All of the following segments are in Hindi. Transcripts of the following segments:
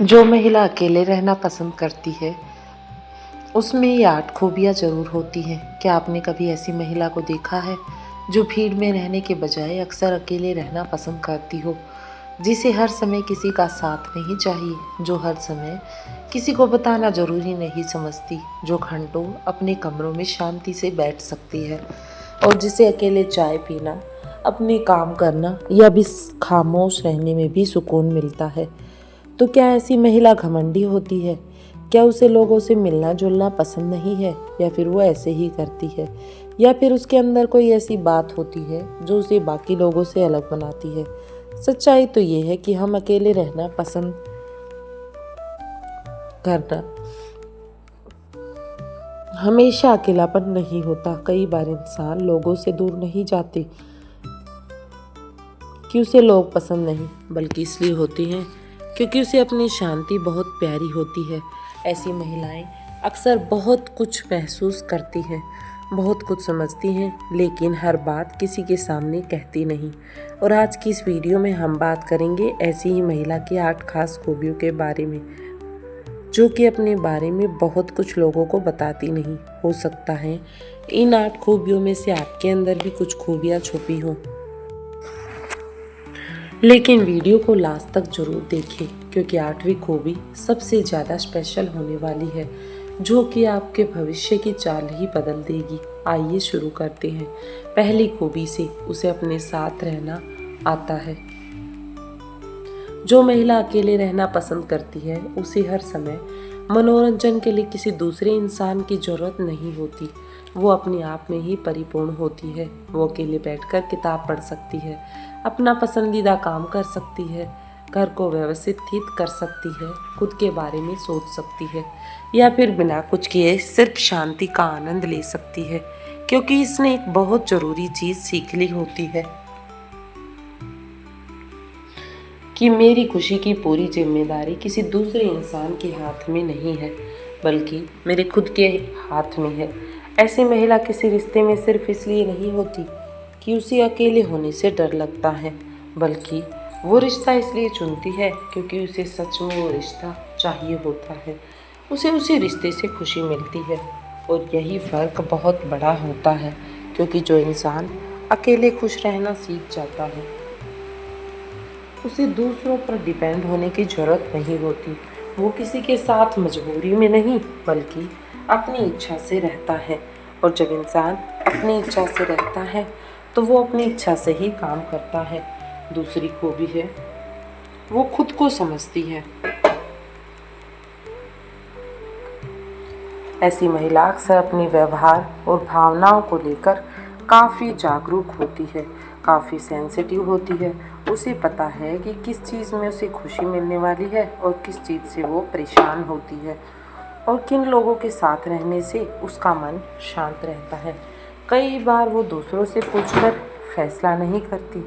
जो महिला अकेले रहना पसंद करती है उसमें ये 8 खूबियाँ ज़रूर होती हैं। क्या आपने कभी ऐसी महिला को देखा है जो भीड़ में रहने के बजाय अक्सर अकेले रहना पसंद करती हो, जिसे हर समय किसी का साथ नहीं चाहिए, जो हर समय किसी को बताना ज़रूरी नहीं समझती, जो घंटों अपने कमरों में शांति से बैठ सकती है और जिसे अकेले चाय पीना, अपने काम करना या भी खामोश रहने में भी सुकून मिलता है। तो क्या ऐसी महिला घमंडी होती है? क्या उसे लोगों से मिलना जुलना पसंद नहीं है, या फिर वो ऐसे ही करती है, या फिर उसके अंदर कोई ऐसी बात होती है जो उसे बाकी लोगों से अलग बनाती है? सच्चाई तो ये है कि हम अकेले रहना पसंद करना हमेशा अकेलापन नहीं होता। कई बार इंसान लोगों से दूर नहीं जाते कि उसे लोग पसंद नहीं, बल्कि इसलिए होती हैं क्योंकि उसे अपनी शांति बहुत प्यारी होती है। ऐसी महिलाएं अक्सर बहुत कुछ महसूस करती हैं, बहुत कुछ समझती हैं, लेकिन हर बात किसी के सामने कहती नहीं। और आज की इस वीडियो में हम बात करेंगे ऐसी ही महिला की 8 खास खूबियों के बारे में, जो कि अपने बारे में बहुत कुछ लोगों को बताती नहीं। हो सकता है इन 8 खूबियों में से आपके अंदर भी कुछ खूबियाँ छुपी हों, लेकिन वीडियो को लास्ट तक जरूर देखें, क्योंकि 8वीं खूबी सबसे ज़्यादा स्पेशल होने वाली है, जो कि आपके भविष्य की चाल ही बदल देगी। आइए शुरू करते हैं पहली खूबी से। उसे अपने साथ रहना आता है। जो महिला अकेले रहना पसंद करती है उसे हर समय मनोरंजन के लिए किसी दूसरे इंसान की जरूरत नहीं होती। वो अपने आप में ही परिपूर्ण होती है। वो अकेले बैठकर किताब पढ़ सकती है, अपना पसंदीदा काम कर सकती है, घर को व्यवस्थित कर सकती है, खुद के बारे में सोच सकती है, या फिर बिना कुछ किए सिर्फ शांति का आनंद ले सकती है, क्योंकि इसने एक बहुत ज़रूरी चीज़ सीख ली होती है कि मेरी खुशी की पूरी जिम्मेदारी किसी दूसरे इंसान के हाथ में नहीं है, बल्कि मेरे खुद के हाथ में है। ऐसी महिला किसी रिश्ते में सिर्फ इसलिए नहीं होती कि उसे अकेले होने से डर लगता है, बल्कि वो रिश्ता इसलिए चुनती है क्योंकि उसे सच में वो रिश्ता चाहिए होता है। उसे उसी रिश्ते से खुशी मिलती है। और यही फ़र्क बहुत बड़ा होता है, क्योंकि जो इंसान अकेले खुश रहना सीख जाता है उसे दूसरों पर डिपेंड होने की ज़रूरत नहीं होती। वो किसी के साथ मजबूरी में नहीं, बल्कि अपनी इच्छा से रहता है। और जब इंसान अपनी इच्छा से रहता है तो वो अपनी इच्छा से ही काम करता है। दूसरी खूबी है वो खुद को समझती है। ऐसी महिला अक्सर अपने व्यवहार और भावनाओं को लेकर काफ़ी जागरूक होती है, काफ़ी सेंसिटिव होती है। उसे पता है कि किस चीज़ में उसे खुशी मिलने वाली है और किस चीज़ से वो परेशान होती है, और किन लोगों के साथ रहने से उसका मन शांत रहता है। कई बार वो दूसरों से पूछकर फैसला नहीं करती।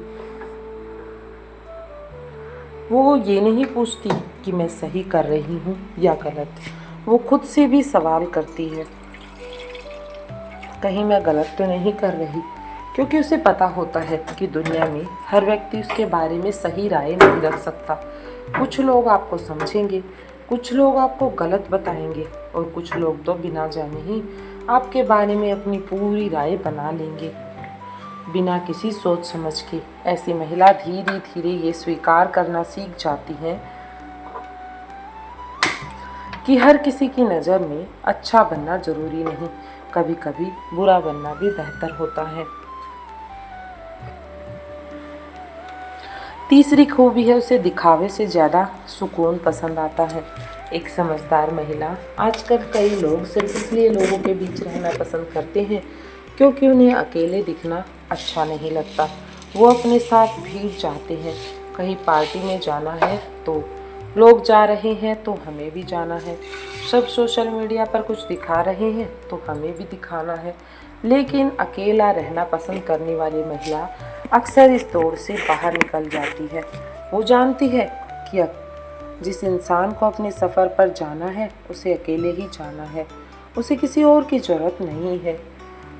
वो ये नहीं पूछती कि मैं सही कर रही हूँ या गलत। वो खुद से भी सवाल करती है, कहीं मैं गलत तो नहीं कर रही, क्योंकि उसे पता होता है कि दुनिया में हर व्यक्ति उसके बारे में सही राय नहीं रख सकता। कुछ लोग आपको समझेंगे, कुछ लोग आपको गलत बताएंगे, और कुछ लोग तो बिना जाने ही आपके बारे में अपनी पूरी राय बना लेंगे, बिना किसी सोच समझ के। ऐसी महिला धीरे धीरे ये स्वीकार करना सीख जाती है कि हर किसी की नज़र में अच्छा बनना ज़रूरी नहीं, कभी कभी बुरा बनना भी बेहतर होता है। तीसरी खूबी है उसे दिखावे से ज़्यादा सुकून पसंद आता है। एक समझदार महिला। आजकल कई लोग सिर्फ इसलिए लोगों के बीच रहना पसंद करते हैं क्योंकि उन्हें अकेले दिखना अच्छा नहीं लगता। वो अपने साथ भीड़ चाहते हैं। कहीं पार्टी में जाना है तो लोग जा रहे हैं तो हमें भी जाना है। सब सोशल मीडिया पर कुछ दिखा रहे हैं तो हमें भी दिखाना है। लेकिन अकेला रहना पसंद करने वाली महिला अक्सर इस दौड़ से बाहर निकल जाती है। वो जानती है कि जिस इंसान को अपने सफ़र पर जाना है उसे अकेले ही जाना है। उसे किसी और की ज़रूरत नहीं है।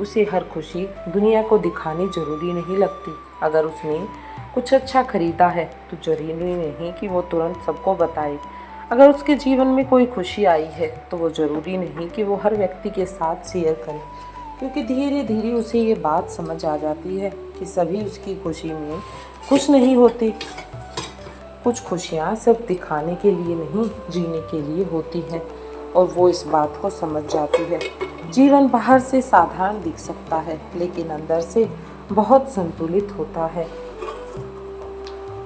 उसे हर खुशी दुनिया को दिखानी ज़रूरी नहीं लगती। अगर उसने कुछ अच्छा खरीदा है तो जरूरी नहीं कि वो तुरंत सबको बताए। अगर उसके जीवन में कोई खुशी आई है तो वो ज़रूरी नहीं कि वो हर व्यक्ति के साथ शेयर करे, क्योंकि धीरे धीरे उसे ये बात समझ आ जाती है कि सभी उसकी खुशी में खुश नहीं होते। कुछ खुशियाँ सिर्फ दिखाने के लिए नहीं, जीने के लिए होती हैं, और वो इस बात को समझ जाती है। जीवन बाहर से साधारण दिख सकता है, लेकिन अंदर से बहुत संतुलित होता है,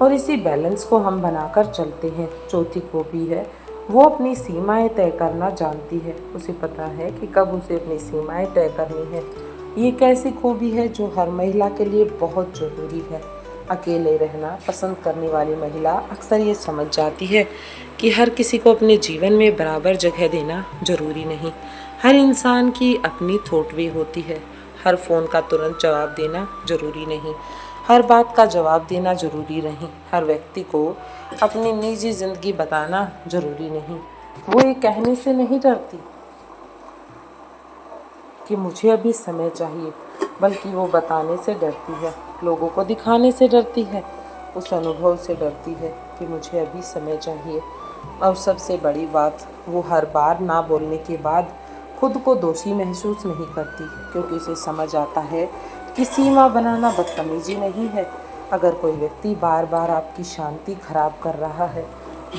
और इसी बैलेंस को हम बनाकर चलते हैं। चौथी खूबी है, वो अपनी सीमाएं तय करना जानती है। उसे पता है कि कब उसे अपनी सीमाएं तय करनी है। ये एक ऐसी खूबी है जो हर महिला के लिए बहुत ज़रूरी है। अकेले रहना पसंद करने वाली महिला अक्सर ये समझ जाती है कि हर किसी को अपने जीवन में बराबर जगह देना ज़रूरी नहीं। हर इंसान की अपनी थॉट वे होती है। हर फ़ोन का तुरंत जवाब देना ज़रूरी नहीं, हर बात का जवाब देना ज़रूरी नहीं, हर व्यक्ति को अपनी निजी ज़िंदगी बताना ज़रूरी नहीं। वो ये कहने से नहीं डरती कि मुझे अभी समय चाहिए, बल्कि वो बताने से डरती है, लोगों को दिखाने से डरती है, उस अनुभव से डरती है कि मुझे अभी समय चाहिए। और सबसे बड़ी बात, वो हर बार ना बोलने के बाद खुद को दोषी महसूस नहीं करती, क्योंकि उसे समझ आता है कि सीमा बनाना बदतमीजी नहीं है। अगर कोई व्यक्ति बार बार आपकी शांति खराब कर रहा है,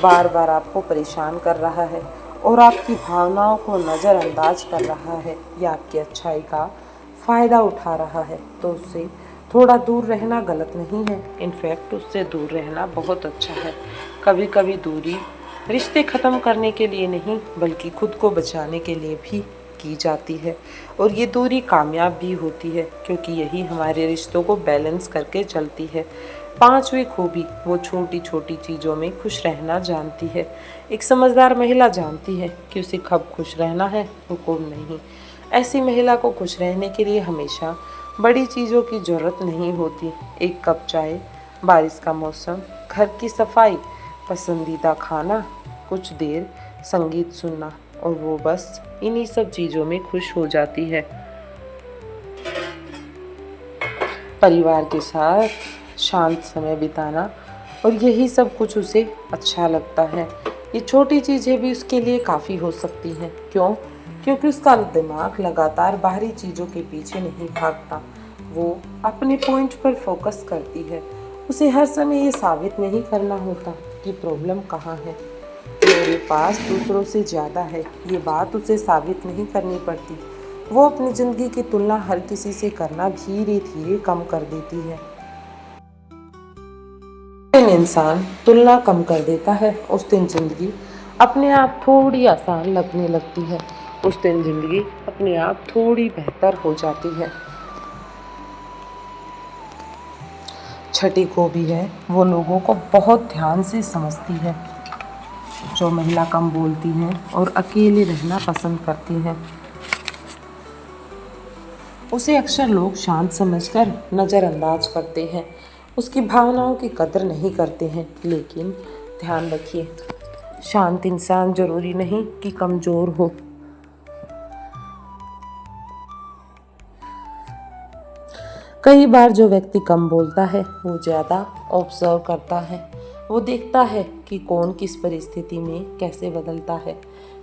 बार बार आपको परेशान कर रहा है और आपकी भावनाओं को नज़रअंदाज कर रहा है या आपकी अच्छाई का फ़ायदा उठा रहा है, तो उससे थोड़ा दूर रहना गलत नहीं है। इनफैक्ट उससे दूर रहना बहुत अच्छा है। कभी कभी दूरी रिश्ते ख़त्म करने के लिए नहीं, बल्कि खुद को बचाने के लिए भी की जाती है, और ये दूरी कामयाब भी होती है, क्योंकि यही हमारे रिश्तों को बैलेंस करके चलती है। पांचवी खूबी, वो छोटी छोटी चीज़ों में खुश रहना जानती है। एक समझदार महिला जानती है कि उसे कब खुश रहना है और कब नहीं। ऐसी महिला को खुश रहने के लिए हमेशा बड़ी चीज़ों की ज़रूरत नहीं होती। एक कप चाय, बारिश का मौसम, घर की सफाई, पसंदीदा खाना, कुछ देर संगीत सुनना, और वो बस इन्हीं सब चीज़ों में खुश हो जाती है। परिवार के साथ शांत समय बिताना, और यही सब कुछ उसे अच्छा लगता है। ये छोटी चीज़ें भी उसके लिए काफ़ी हो सकती हैं। क्यों? क्योंकि उसका दिमाग लगातार बाहरी चीज़ों के पीछे नहीं भागता, वो अपने पॉइंट पर फोकस करती है। उसे हर समय ये साबित नहीं करना होता कि प्रॉब्लम कहाँ है। मेरे पास दूसरों से ज़्यादा है, ये बात उसे साबित नहीं करनी पड़ती। वो अपनी ज़िंदगी की तुलना हर किसी से करना धीरे धीरे कम कर देती है। जिस दिन इंसान तुलना कम कर देता है, उस दिन ज़िंदगी अपने आप थोड़ी आसान लगने लगती है। उस दिन ज़िंदगी अपने आप थोड़ी बेहतर हो जाती है। छठी खूबी है, वो लोगों को बहुत ध्यान से समझती है। जो महिला कम बोलती हैं और अकेले रहना पसंद करती हैं, उसे अक्सर लोग शांत समझकर नज़रअंदाज करते हैं। उसकी भावनाओं की कदर नहीं करते हैं। लेकिन ध्यान रखिए, शांत इंसान जरूरी नहीं कि कमज़ोर हो। कई बार जो व्यक्ति कम बोलता है वो ज़्यादा ऑब्जर्व करता है। वो देखता है कि कौन किस परिस्थिति में कैसे बदलता है,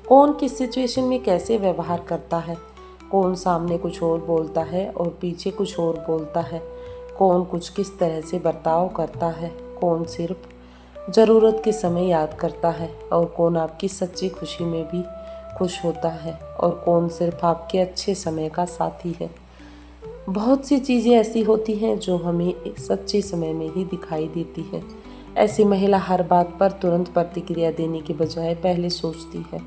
कौन किस सिचुएशन में कैसे व्यवहार करता है, कौन सामने कुछ और बोलता है और पीछे कुछ और बोलता है, कौन कुछ किस तरह से बर्ताव करता है, कौन सिर्फ ज़रूरत के समय याद करता है और कौन आपकी सच्ची खुशी में भी खुश होता है, और कौन सिर्फ आपके अच्छे समय का साथी है। बहुत सी चीज़ें ऐसी होती हैं जो हमें एक सच्चे समय में ही दिखाई देती है। ऐसी महिला हर बात पर तुरंत प्रतिक्रिया देने के बजाय पहले सोचती है,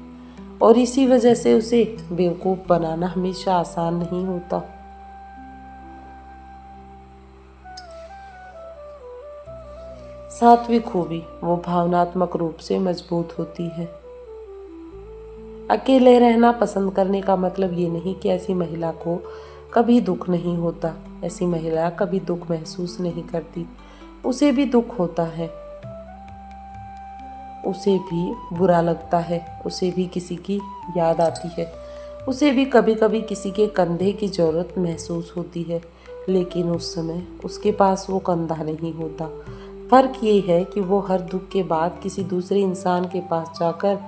और इसी वजह से उसे बेवकूफ़ बनाना हमेशा आसान नहीं होता। सातवीं खूबी, वो भावनात्मक रूप से मजबूत होती है। अकेले रहना पसंद करने का मतलब ये नहीं कि ऐसी महिला को कभी दुख नहीं होता। ऐसी महिला कभी दुख महसूस नहीं करती। उसे भी दुख होता है, उसे भी बुरा लगता है, उसे भी किसी की याद आती है, उसे भी कभी कभी किसी के कंधे की ज़रूरत महसूस होती है। लेकिन उस समय उसके पास वो कंधा नहीं होता। फर्क ये है कि वो हर दुख के बाद किसी दूसरे इंसान के पास जाकर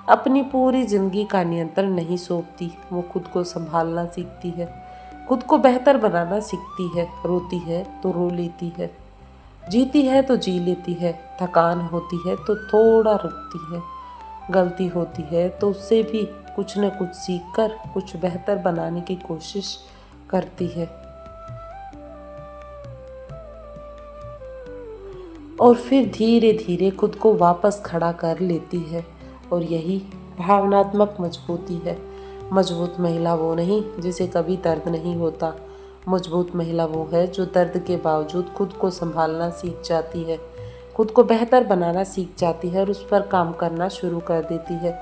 अपनी पूरी जिंदगी का नियंत्रण नहीं सौंपती। वो खुद को संभालना सीखती है, खुद को बेहतर बनाना सीखती है। रोती है तो रो लेती है, जीती है तो जी लेती है, थकान होती है तो थोड़ा रुकती है, गलती होती है तो उससे भी कुछ न कुछ सीखकर कुछ बेहतर बनाने की कोशिश करती है और फिर धीरे धीरे खुद को वापस खड़ा कर लेती है। और यही भावनात्मक मजबूती है। मजबूत महिला वो नहीं जिसे कभी दर्द नहीं होता। मजबूत महिला वो है जो दर्द के बावजूद खुद को संभालना सीख जाती है, खुद को बेहतर बनाना सीख जाती है और उस पर काम करना शुरू कर देती है।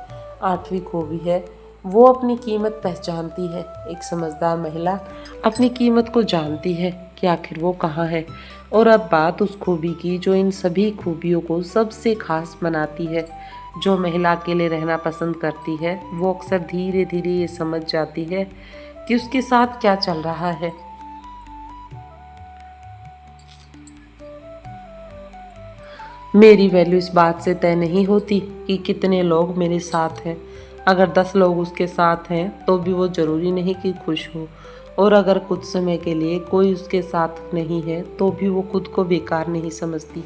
8वीं खूबी है, वो अपनी कीमत पहचानती है। एक समझदार महिला अपनी कीमत को जानती है कि आखिर वो कहाँ है। और अब बात उस खूबी की जो इन सभी खूबियों को सबसे खास बनाती है। जो महिला अकेले रहना पसंद करती है वो अक्सर धीरे धीरे ये समझ जाती है कि उसके साथ क्या चल रहा है। मेरी वैल्यू इस बात से तय नहीं होती कि कितने लोग मेरे साथ हैं। अगर 10 लोग उसके साथ हैं तो भी वो ज़रूरी नहीं कि खुश हो। और अगर कुछ समय के लिए कोई उसके साथ नहीं है तो भी वो खुद को बेकार नहीं समझती।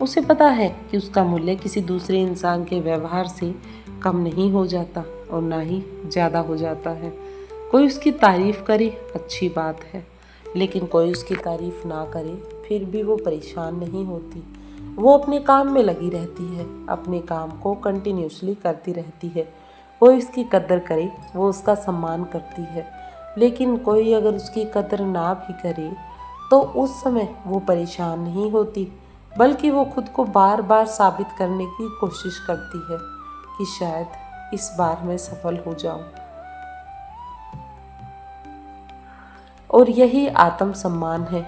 उसे पता है कि उसका मूल्य किसी दूसरे इंसान के व्यवहार से कम नहीं हो जाता और ना ही ज़्यादा हो जाता है। कोई उसकी तारीफ़ करे अच्छी बात है, लेकिन कोई उसकी तारीफ़ ना करे फिर भी वो परेशान नहीं होती। वो अपने काम में लगी रहती है, अपने काम को कंटिन्यूसली करती रहती है। कोई उसकी कदर करे वो उसका सम्मान करती है, लेकिन कोई अगर उसकी कदर ना भी करे तो उस समय वो परेशान नहीं होती, बल्कि वो खुद को बार बार साबित करने की कोशिश करती है कि शायद इस बार मैं सफल हो जाऊं। और यही आत्मसम्मान है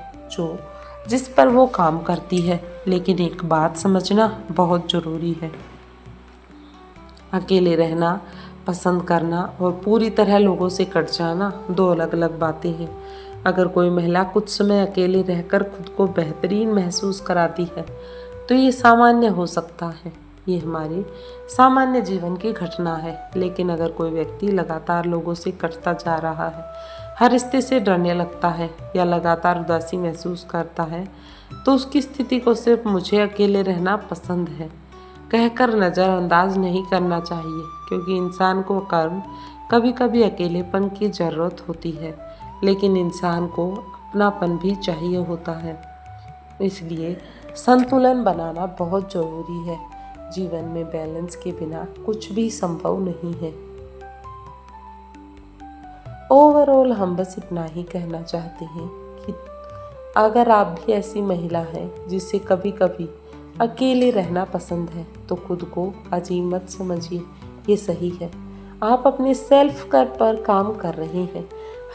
जिस पर वो काम करती है। लेकिन एक बात समझना बहुत ज़रूरी है, अकेले रहना पसंद करना और पूरी तरह लोगों से कट जाना दो अलग अलग बातें हैं। अगर कोई महिला कुछ समय अकेले रहकर खुद को बेहतरीन महसूस कराती है तो ये सामान्य हो सकता है, ये हमारे सामान्य जीवन की घटना है। लेकिन अगर कोई व्यक्ति लगातार लोगों से कटता जा रहा है, हर रिश्ते से डरने लगता है या लगातार उदासी महसूस करता है तो उसकी स्थिति को सिर्फ मुझे अकेले रहना पसंद है कहकर नज़रअंदाज नहीं करना चाहिए, क्योंकि इंसान को कभी कभी अकेलेपन की ज़रूरत होती है, लेकिन इंसान को अपनापन भी चाहिए होता है। इसलिए संतुलन बनाना बहुत ज़रूरी है। जीवन में बैलेंस के बिना कुछ भी संभव नहीं है। ओवरऑल हम बस इतना ही कहना चाहते हैं कि अगर आप भी ऐसी महिला हैं जिसे कभी कभी अकेले रहना पसंद है तो खुद को अजीब मत समझिए, ये सही है। आप अपने सेल्फ कर्व पर काम कर रहे हैं।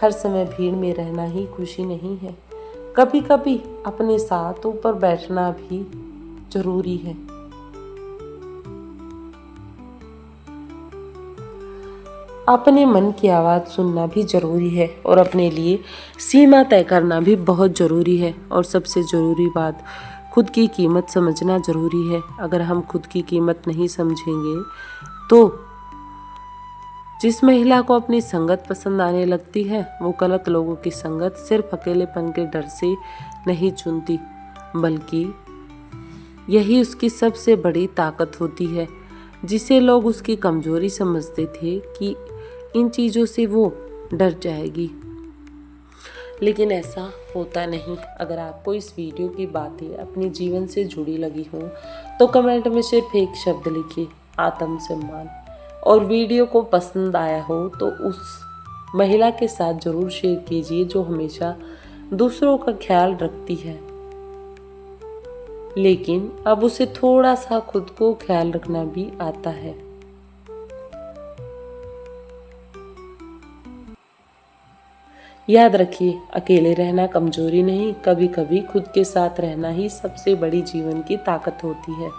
हर समय भीड़ में रहना ही खुशी नहीं है, कभी कभी अपने साथ ऊपर बैठना भी जरूरी है। अपने मन की आवाज़ सुनना भी ज़रूरी है और अपने लिए सीमा तय करना भी बहुत ज़रूरी है। और सबसे ज़रूरी बात, खुद की कीमत समझना ज़रूरी है। अगर हम खुद की कीमत नहीं समझेंगे तो जिस महिला को अपनी संगत पसंद आने लगती है वो गलत लोगों की संगत सिर्फ अकेलेपन के डर से नहीं चुनती, बल्कि यही उसकी सबसे बड़ी ताकत होती है, जिसे लोग उसकी कमजोरी समझते थे कि इन चीज़ों से वो डर जाएगी। लेकिन ऐसा होता नहीं। अगर आपको इस वीडियो की बातें अपने जीवन से जुड़ी लगी हों तो कमेंट में सिर्फ एक शब्द लिखिए, आत्मसम्मान। और वीडियो को पसंद आया हो तो उस महिला के साथ ज़रूर शेयर कीजिए जो हमेशा दूसरों का ख्याल रखती है, लेकिन अब उसे थोड़ा सा खुद को ख्याल रखना भी आता है। याद रखिए, अकेले रहना कमजोरी नहीं, कभी कभी खुद के साथ रहना ही सबसे बड़ी जीवन की ताकत होती है।